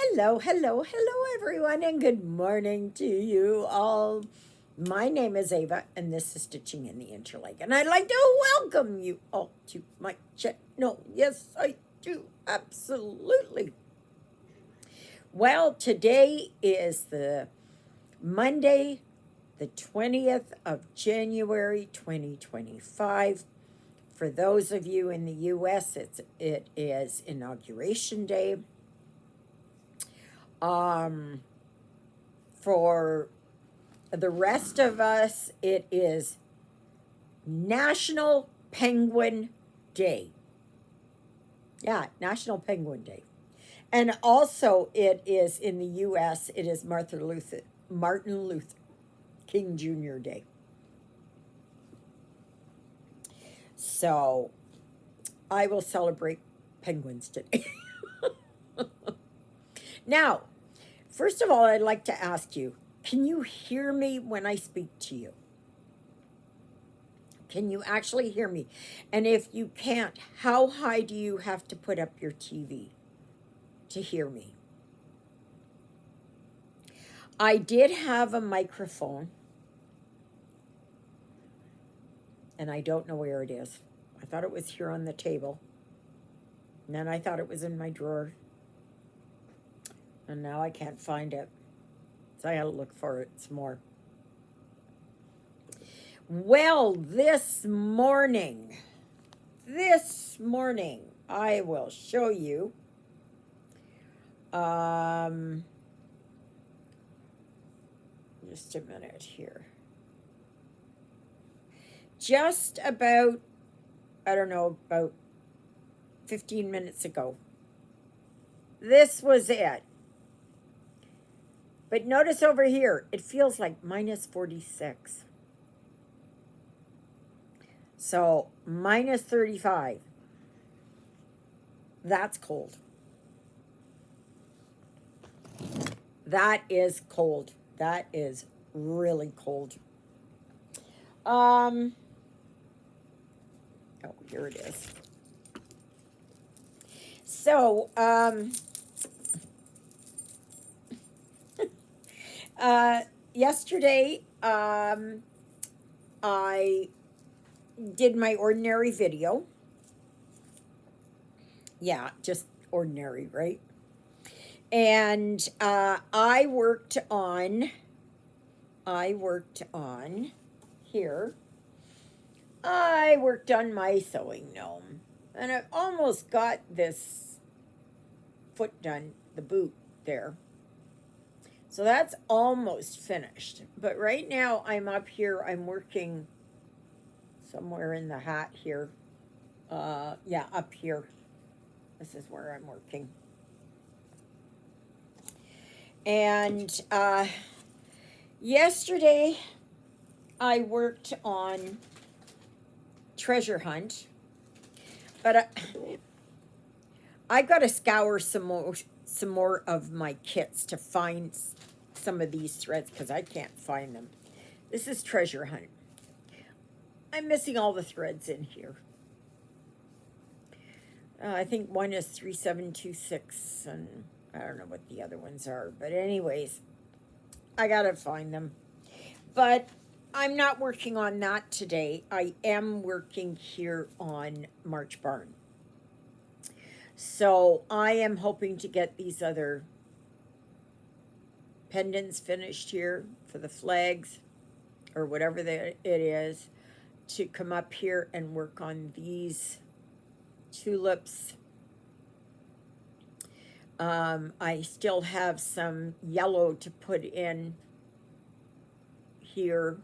Hello, hello, hello, everyone, and good morning to you all. My name is Ava, and this is Stitching in the Interlake, and I'd like to welcome you all to my channel. Yes, I do, absolutely. Well, today is the Monday, the 20th of January, 2025. For those of you in the U.S., it is Inauguration Day. Um, for the rest of us, it is National Penguin Day. Yeah, National Penguin Day. And also, it is in the U.S., it is Martin Luther King Jr. Day. So I will celebrate penguins today. Now, first of all, I'd like to ask you, can you hear me when I speak to you? Can you actually hear me? And if you can't, how high do you have to put up your TV to hear me? I did have a microphone, and I don't know where it is. I thought it was here on the table. And then I thought it was in my drawer. And now I can't find it. So I gotta look for it some more. Well, this morning, I will show you just a minute here. Just about, I don't know, about 15 minutes ago. This was it. But notice over here, it feels like minus 46. So minus 35. That's cold. That is cold. That is really cold. Oh, here it is. So, yesterday, I did my ordinary video. Yeah, just ordinary, right? And I worked on here. I worked on my sewing gnome, and I almost got this foot done, the boot there. So that's almost finished. But right now I'm up here, I'm working somewhere in the hat here. Yeah, up here. This is where I'm working. And yesterday I worked on treasure hunt, but I got to scour some more of my kits to find some of these threads because I can't find them. This is treasure hunt. I'm missing all the threads in here. I think one is 3726, and I don't know what the other ones are. But anyways, I gotta find them. But I'm not working on that today. I am working here on March Barn. So I am hoping to get these other pendants finished here for the flags or whatever it is, to come up here and work on these tulips. I still have some yellow to put in here,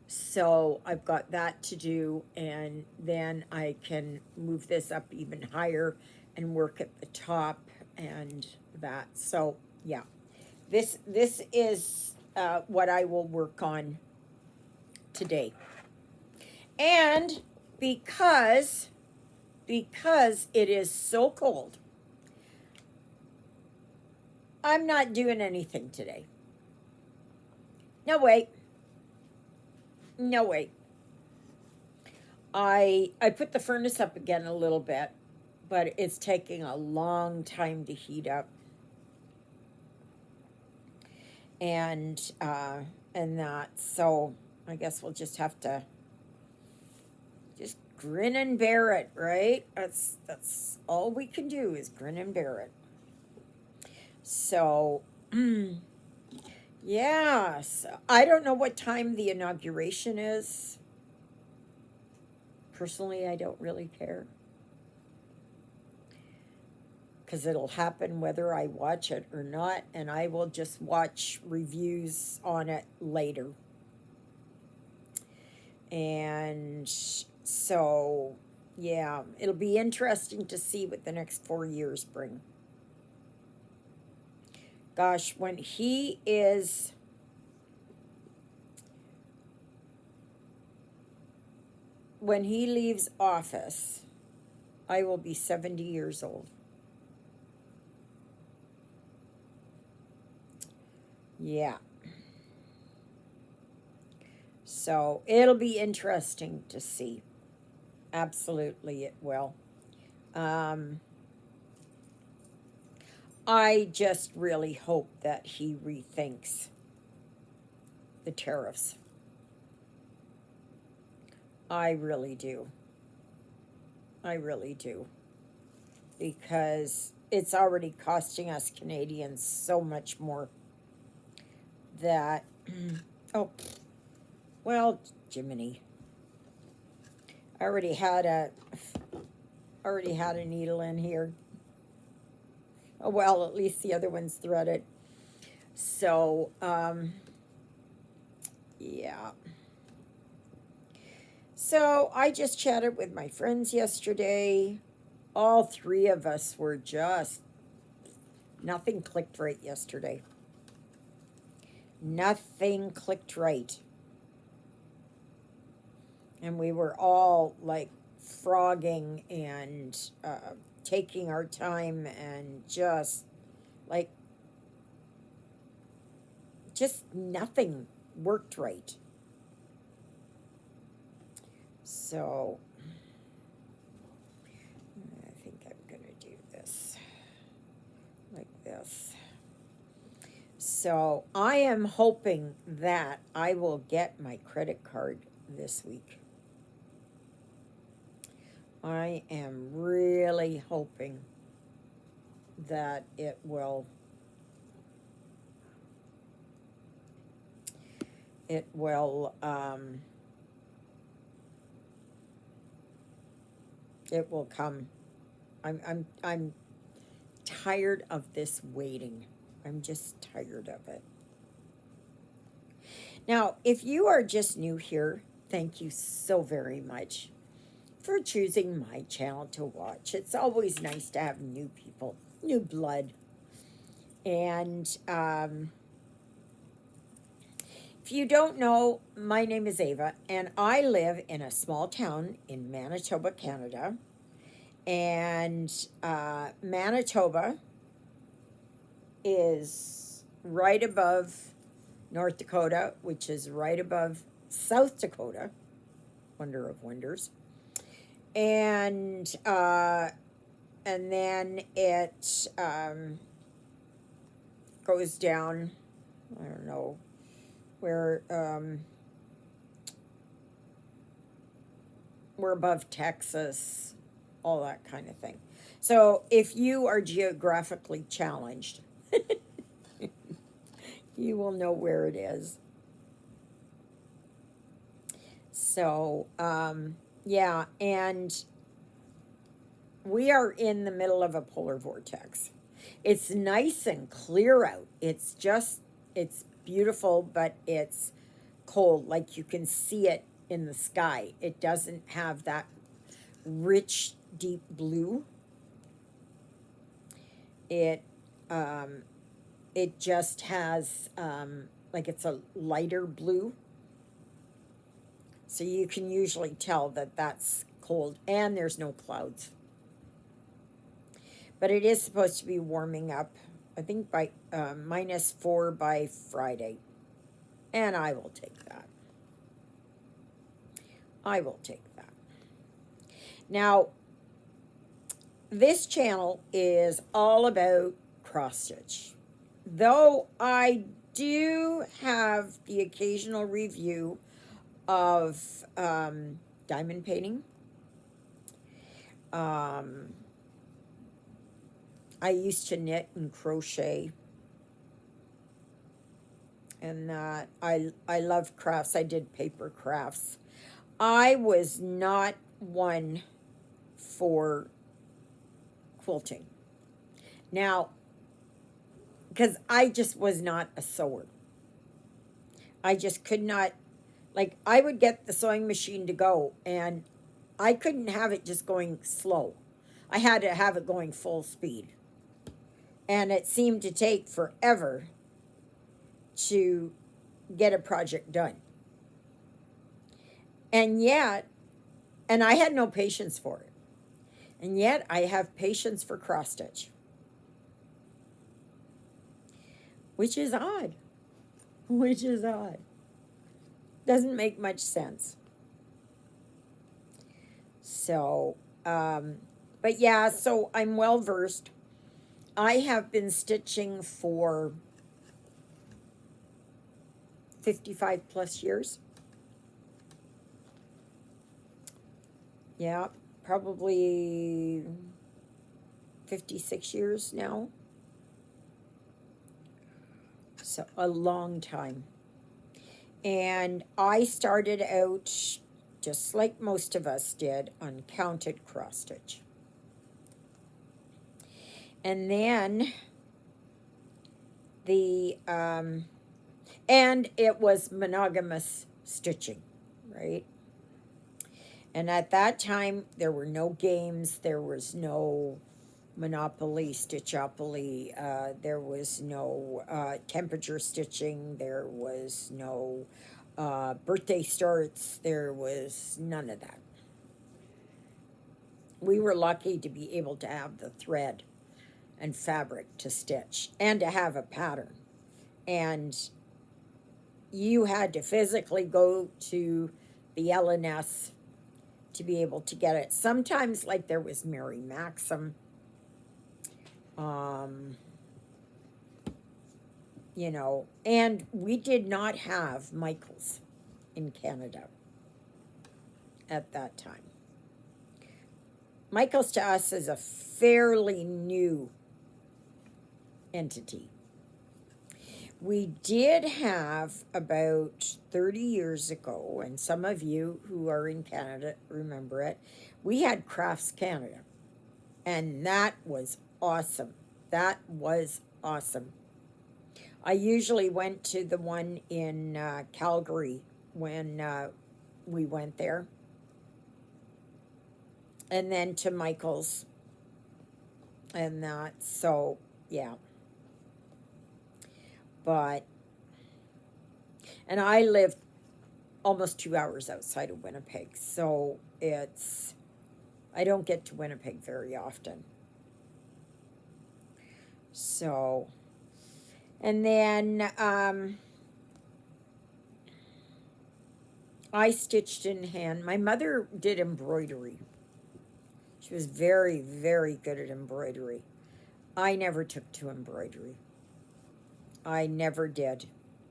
so I've got that to do, and then I can move this up even higher and work at the top and that. So yeah, this is what I will work on today. And because it is so cold, I'm not doing anything today. No, wait. I put the furnace up again a little bit, but it's taking a long time to heat up. and that. So I guess we'll just have to just grin and bear it, right? That's all we can do is grin and bear it. So yeah, so I don't know what time the inauguration is. Personally, I don't really care because it'll happen whether I watch it or not, and I will just watch reviews on it later. And so, yeah, it'll be interesting to see what the next 4 years bring. Gosh, when he leaves office, I will be 70 years old. Yeah. So it'll be interesting to see. Absolutely, it will. Um, I just really hope that he rethinks the tariffs. I really do. I really do. Because it's already costing us Canadians so much more that, oh, well, Jiminy. I already had a needle in here. Oh, well, at least the other one's threaded. So, yeah. So I just chatted with my friends yesterday. All three of us were just, nothing clicked right yesterday. Nothing clicked right. And we were all like frogging and taking our time and like, just nothing worked right. So I think I'm going to do this like this. So I am hoping that I will get my credit card this week. I am really hoping that it will it will it will come. I'm tired of this waiting. I'm just tired of it. Now, if you are just new here, thank you so very much for choosing my channel to watch. It's always nice to have new people, new blood. And if you don't know, my name is Ava, and I live in a small town in Manitoba, Canada. And Manitoba is right above North Dakota, which is right above South Dakota, wonder of wonders. And then it goes down, I don't know, where we're above Texas, all that kind of thing. So if you are geographically challenged, you will know where it is. So, yeah, and we are in the middle of a polar vortex. It's nice and clear out. It's beautiful, but it's cold. Like you can see it in the sky. It doesn't have that rich, deep blue. It, um, it just has, like it's a lighter blue. So you can usually tell that that's cold, and there's no clouds. But it is supposed to be warming up, I think, by -4 by Friday. And I will take that. I will take that. Now, this channel is all about cross stitch. Though I do have the occasional review of diamond painting. Um, I used to knit and crochet, and I love crafts. I did paper crafts. I was not one for quilting. Now, because I just was not a sewer. I just could not, like, I would get the sewing machine to go, and I couldn't have it just going slow. I had to have it going full speed. And it seemed to take forever to get a project done. And yet, and I had no patience for it. And yet, I have patience for cross stitch, which is odd. Which is odd. Doesn't make much sense. So, but yeah, so I'm well versed. I have been stitching for 55 plus years. Yeah, probably 56 years now. So a long time. And I started out just like most of us did on counted cross stitch. And then and it was monogamous stitching, right? And at that time, there were no games, there was no Monopoly, Stitchopoly, there was no temperature stitching, there was no birthday starts, there was none of that. We were lucky to be able to have the thread and fabric to stitch and to have a pattern. And you had to physically go to the LNS to be able to get it. Sometimes, like, there was Mary Maxim, you know, and we did not have Michaels in Canada at that time. Michaels to us is a fairly new entity. We did have about 30 years ago, and some of you who are in Canada remember it, we had Crafts Canada, and that was awesome. That was awesome. I usually went to the one in Calgary when we went there, and then to Michael's, and that, so yeah. But, and I live almost 2 hours outside of Winnipeg, so I don't get to Winnipeg very often. So, and then I stitched in hand. My mother did embroidery. She was very, very good at embroidery. I never took to embroidery. I never did.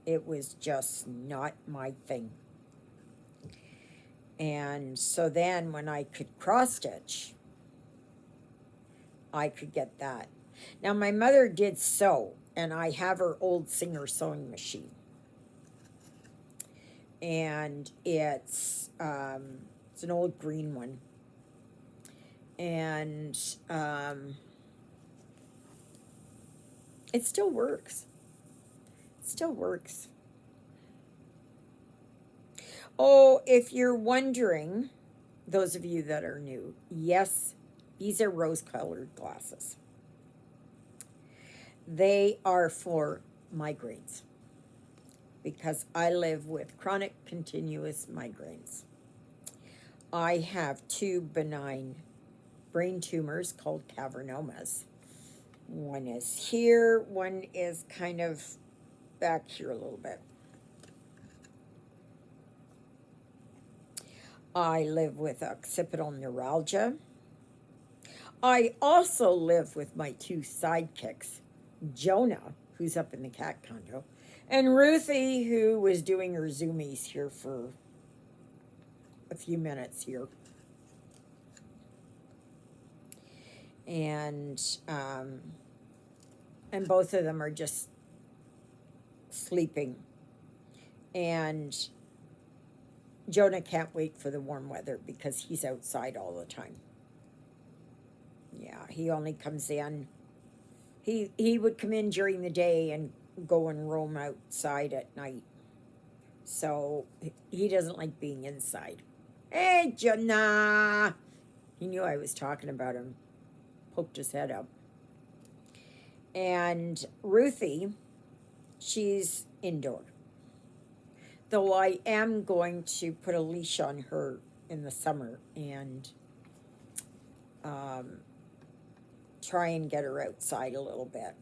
It was just not my thing. And so then when I could cross stitch, I could get that. Now my mother did sew, and I have her old Singer sewing machine. And it's an old green one. And it still works. It still works. Oh, if you're wondering, those of you that are new, yes, these are rose-colored glasses. They are for migraines because I live with chronic continuous migraines. I have 2 benign brain tumors called cavernomas. One is here, one is kind of back here a little bit. I live with occipital neuralgia. I also live with my 2 sidekicks, Jonah, who's up in the cat condo, And Ruthie, who was doing her zoomies here for a few minutes here, and um, and both of them are just sleeping. And Jonah can't wait for the warm weather because he's outside all the time. Yeah, he only comes in. He would come in during the day and go and roam outside at night. So he doesn't like being inside. Hey, Jonah! He knew I was talking about him. Poked his head up. And Ruthie, she's indoor. Though I am going to put a leash on her in the summer and um, try and get her outside a little bit.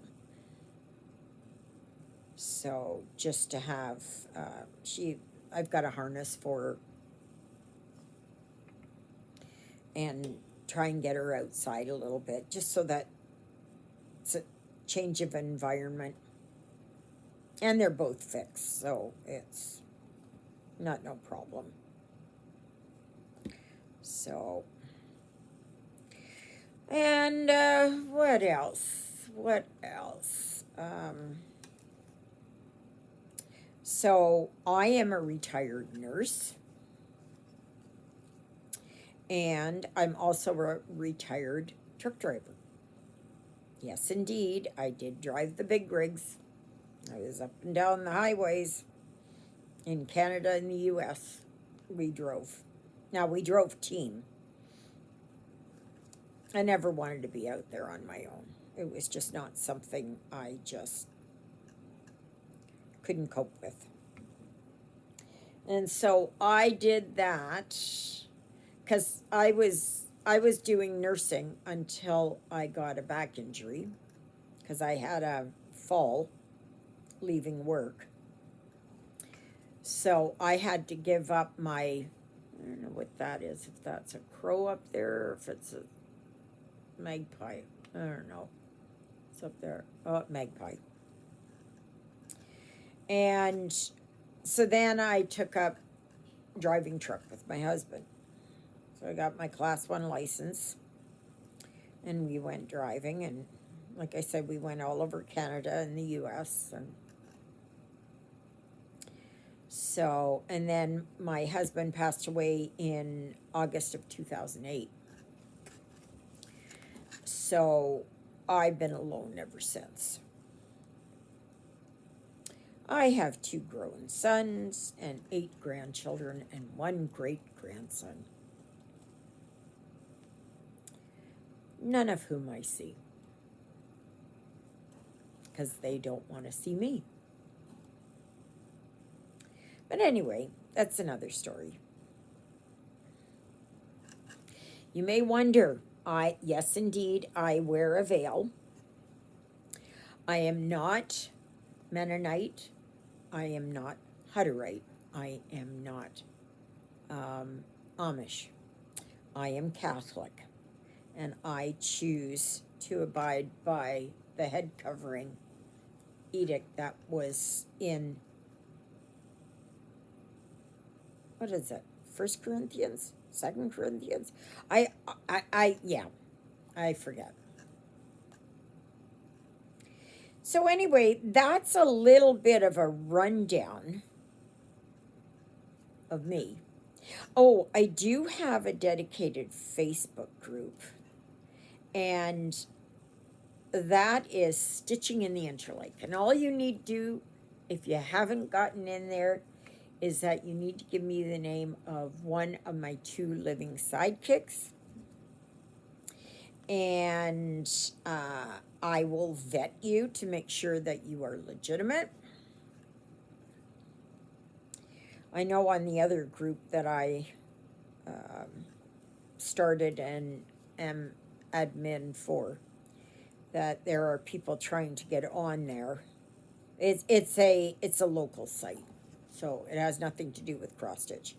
So just to have, I've got a harness for her and try and get her outside a little bit just so that it's a change of environment. And they're both fixed, so it's not no problem. So, and what else? What else? So I am a retired nurse, and I'm also a retired truck driver. Yes, indeed, I did drive the big rigs. I was up and down the highways in Canada and the US. We drove. Now, we drove team. I never wanted to be out there on my own. It was just not something I just couldn't cope with. And so I did that because I was doing nursing until I got a back injury because I had a fall leaving work. So I had to give up my, I don't know what that is, if that's a crow up there or if it's a magpie. I don't know. It's up there. Oh, magpie. And so then I took up driving truck with my husband. So I got my class 1 license and we went driving, and like I said, we went all over Canada and the US. And so, and then my husband passed away in August of 2008. So I've been alone ever since. I have 2 grown sons and 8 grandchildren and 1 great grandson, none of whom I see because they don't want to see me. But anyway, that's another story. You may wonder, yes, indeed, I wear a veil. I am not Mennonite. I am not Hutterite. I am not Amish. I am Catholic. And I choose to abide by the head covering edict that was in, what is it, 1 Corinthians, 2 Corinthians? Yeah, I forget. So anyway, that's a little bit of a rundown of me. Oh, I do have a dedicated Facebook group, and that is Stitching in the Interlake. And all you need to do, if you haven't gotten in there, is that you need to give me the name of one of my 2 living sidekicks. And I will vet you to make sure that you are legitimate. I know on the other group that I started and am admin for, that there are people trying to get on there. It's a local site, so it has nothing to do with cross stitch.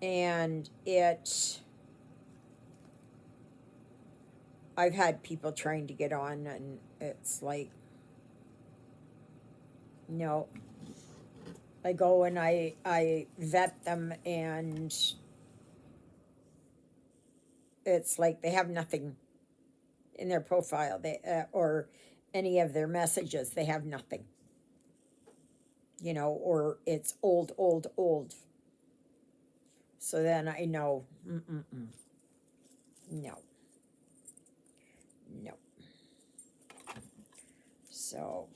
And I've had people trying to get on, and it's like, no. I go and I vet them, and it's like they have nothing in their profile, they or any of their messages. They have nothing, or it's old, old, old. So then I know, no, no. So,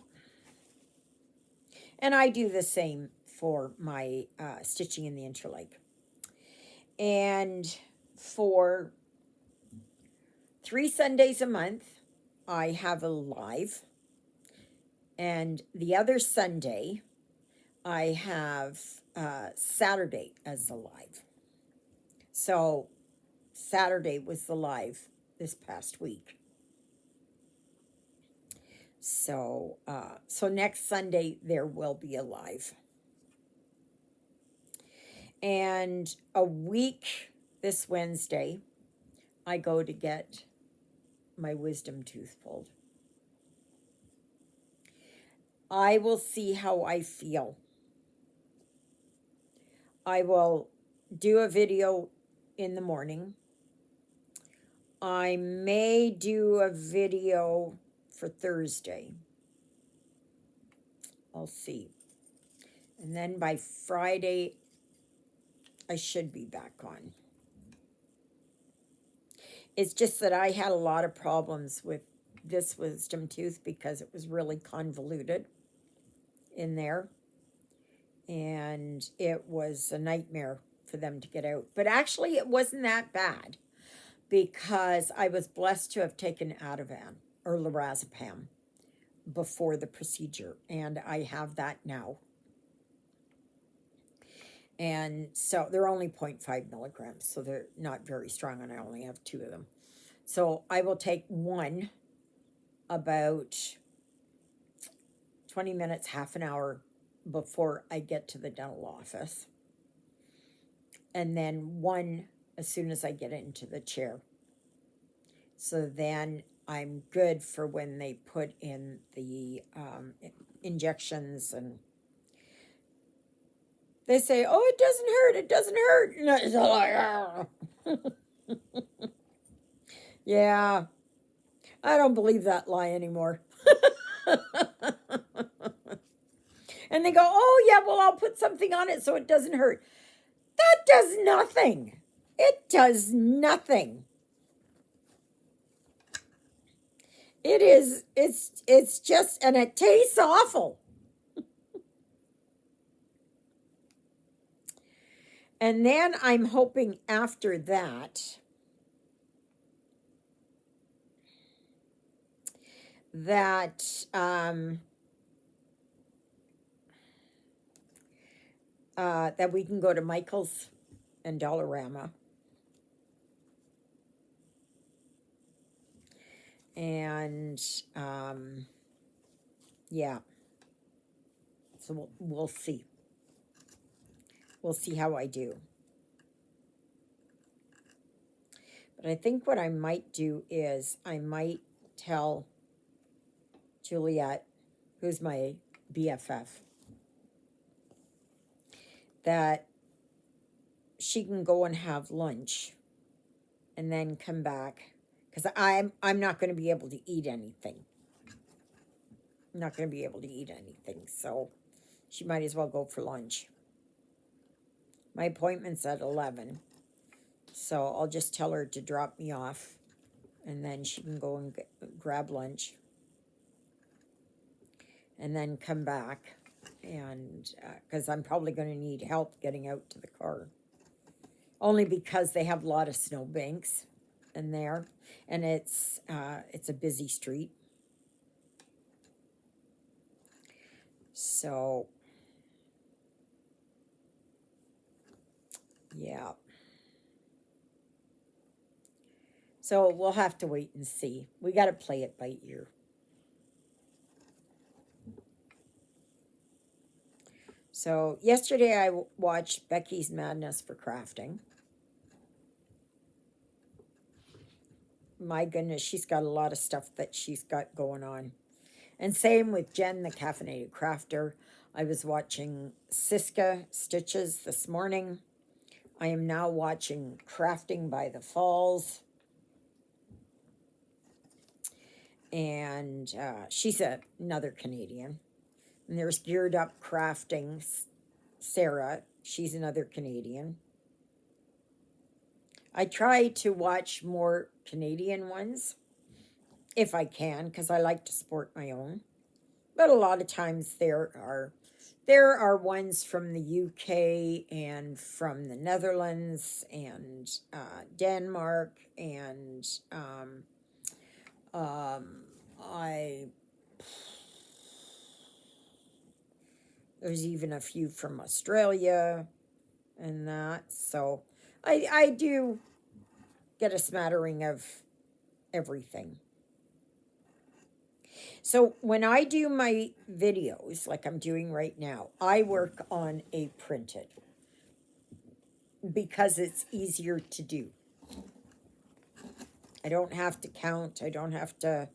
and I do the same for my stitching in the Interlake. And for 3 Sundays a month, I have a live. And the other Sunday, I have Saturday as the live. So Saturday was the live this past week. So so next Sunday there will be a live. And a week this Wednesday, I go to get my wisdom tooth pulled. I will see how I feel. I will do a video in the morning. I may do a video for Thursday. I'll see. And then by Friday, I should be back on. It's just that I had a lot of problems with this wisdom tooth because it was really convoluted in there. And it was a nightmare for them to get out. But actually, it wasn't that bad because I was blessed to have taken Ativan or lorazepam before the procedure, and I have that now. And so they're only 0.5 milligrams, so they're not very strong, and I only have 2 of them. So I will take one about 20 minutes, half an hour before I get to the dental office. And then one as soon as I get into the chair. So then I'm good for when they put in the injections, and they say, oh, it doesn't hurt, it doesn't hurt. And it's like, yeah, I don't believe that lie anymore. And they go, oh, yeah, well, I'll put something on it so it doesn't hurt. That does nothing. It does nothing. It's just, and it tastes awful. And then I'm hoping after that that we can go to Michael's and Dollarama. And yeah. So we'll see. We'll see how I do. But I think what I might do is I might tell Juliet, who's my BFF, that she can go and have lunch and then come back, because I'm not going to be able to eat anything. I'm not going to be able to eat anything, so she might as well go for lunch. My appointment's at 11, so I'll just tell her to drop me off, and then she can go and grab lunch, and then come back, and because I'm probably going to need help getting out to the car. Only because they have a lot of snowbanks in there, and it's a busy street. So, yeah. So we'll have to wait and see. We got to play it by ear. So yesterday I watched Becky's Madness for Crafting. my goodness, she's got a lot of stuff that she's got going on. And same with Jen, the caffeinated crafter. I was watching Siska Stitches this morning. I am now watching Crafting by the Falls. And she's another Canadian. And there's Geared Up Crafting, Sarah. She's another Canadian. I try to watch more Canadian ones if I can, because I like to support my own. But a lot of times there are ones from the UK and from the Netherlands and Denmark and I there's even a few from Australia and that. So I do get a smattering of everything. So when I do my videos, like I'm doing right now, I work on a printed because it's easier to do. I don't have to count. I don't have to,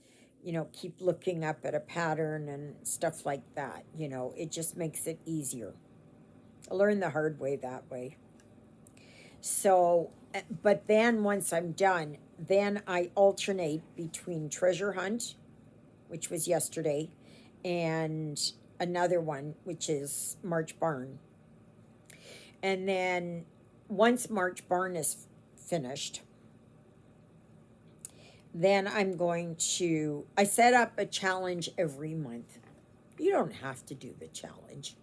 keep looking up at a pattern and stuff like that. It just makes it easier. I learned the hard way that way. So, but then once I'm done, then I alternate between Treasure Hunt, which was yesterday, and another one, which is March Barn. And then once March Barn is finished, then I set up a challenge every month. You don't have to do the challenge.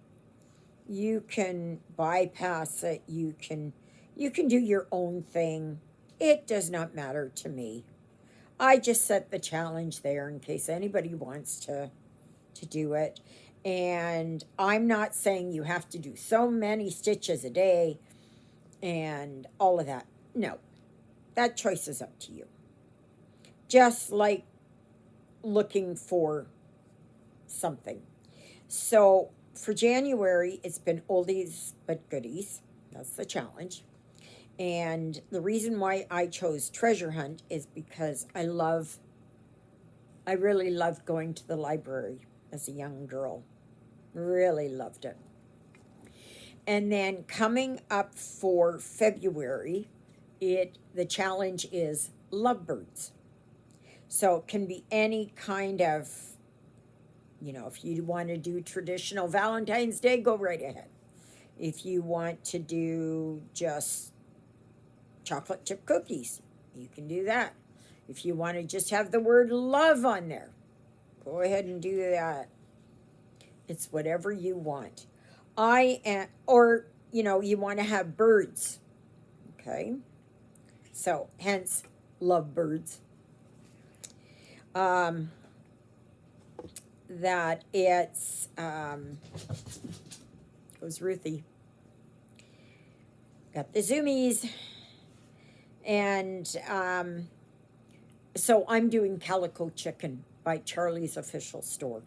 You can bypass it. You can do your own thing. It does not matter to me. I just set the challenge there in case anybody wants to do it. And I'm not saying you have to do so many stitches a day and all of that. No, that choice is up to you. Just like looking for something. So for January, it's been oldies but goodies. That's the challenge. And the reason why I chose Treasure Hunt is because I really loved going to the library as a young girl. Really loved it. And then coming up for February, the challenge is lovebirds. So it can be any kind of, if you want to do traditional Valentine's Day, go right ahead. If you want to do just chocolate chip cookies, you can do that. If you want to just have the word love on there, go ahead and do that. It's whatever you want. You want to have birds. Okay. So hence love birds. That it's goes Ruthie. Got the zoomies. And so I'm doing Calico Chicken by Charlie's Official Store.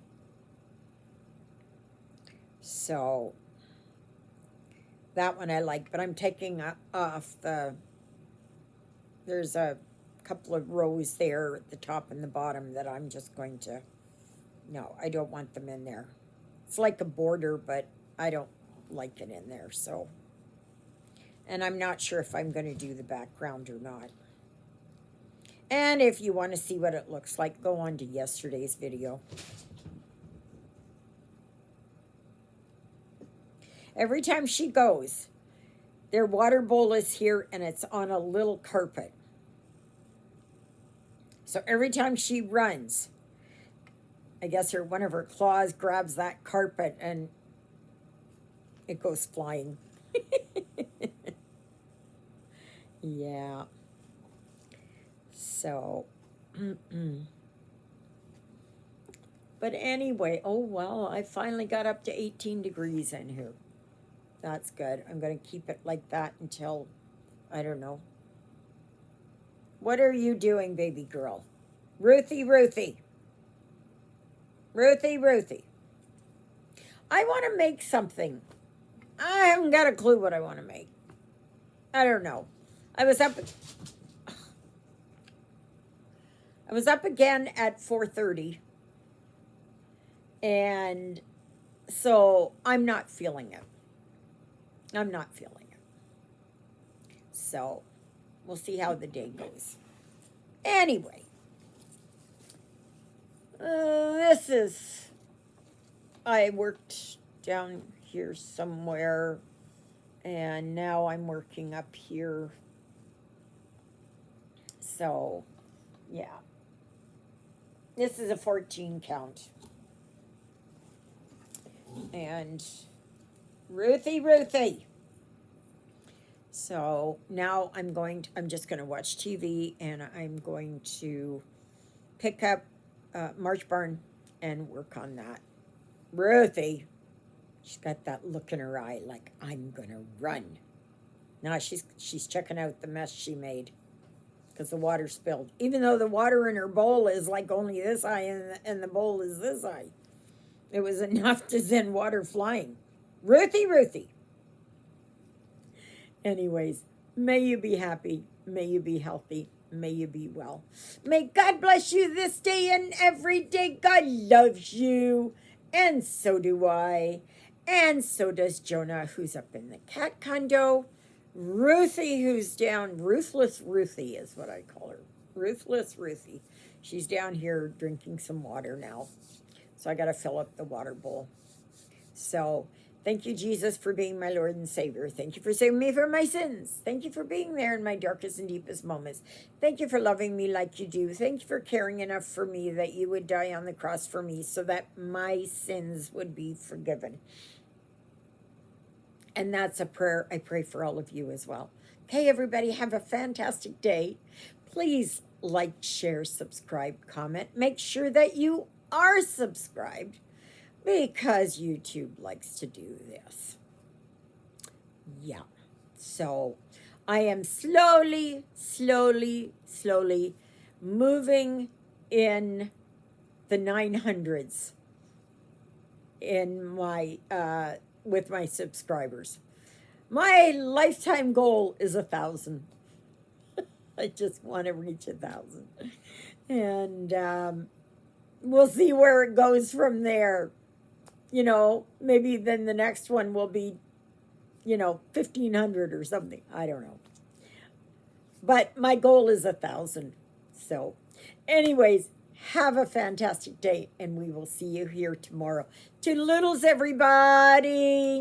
So that one I like, but I'm taking off there's a couple of rows there at the top and the bottom that I'm just going to, no, I don't want them in there. It's like a border, but I don't like it in there, so. And I'm not sure if I'm going to do the background or not. And if you want to see what it looks like, go on to yesterday's video. Every time she goes, their water bowl is here and it's on a little carpet. So every time she runs, I guess one of her claws grabs that carpet and it goes flying. Yeah. So, but anyway, oh well, I finally got up to 18 degrees in here. That's good. I'm going to keep it like that until, I don't know. What are you doing, baby girl? Ruthie. Ruthie. I want to make something. I haven't got a clue what I want to make. I don't know. I was up. I was up again at 4:30, and so I'm not feeling it. I'm not feeling it. So we'll see how the day goes. Anyway, this is, I worked down here somewhere, and now I'm working up here. So, yeah. This is a 14 count. And Ruthie. So now I'm just going to watch TV, and I'm going to pick up March Barn and work on that. Ruthie, she's got that look in her eye like, I'm going to run. Now she's checking out the mess she made because the water spilled. Even though the water in her bowl is like only this high, and the bowl is this high. It was enough to send water flying. Ruthie. Anyways, may you be happy. May you be healthy. May you be well. May God bless you this day and every day. God loves you. And so do I. And so does Jonah, who's up in the cat condo. Ruthie, who's down. Ruthless Ruthie is what I call her. Ruthless Ruthie. She's down here drinking some water now. So I got to fill up the water bowl. So thank you, Jesus, for being my Lord and Savior. Thank you for saving me from my sins. Thank you for being there in my darkest and deepest moments. Thank you for loving me like you do. Thank you for caring enough for me that you would die on the cross for me so that my sins would be forgiven. And that's a prayer I pray for all of you as well. Okay, everybody, have a fantastic day. Please like, share, subscribe, comment. Make sure that you are subscribed, because YouTube likes to do this. Yeah. So I am slowly moving in the 900s in my with my subscribers. My lifetime goal is 1,000. I just want to reach 1,000. And we'll see where it goes from there. You know, maybe then the next one will be, 1,500 or something. I don't know. But my goal is 1,000. So, anyways, have a fantastic day, and we will see you here tomorrow. Toodaloodles, everybody.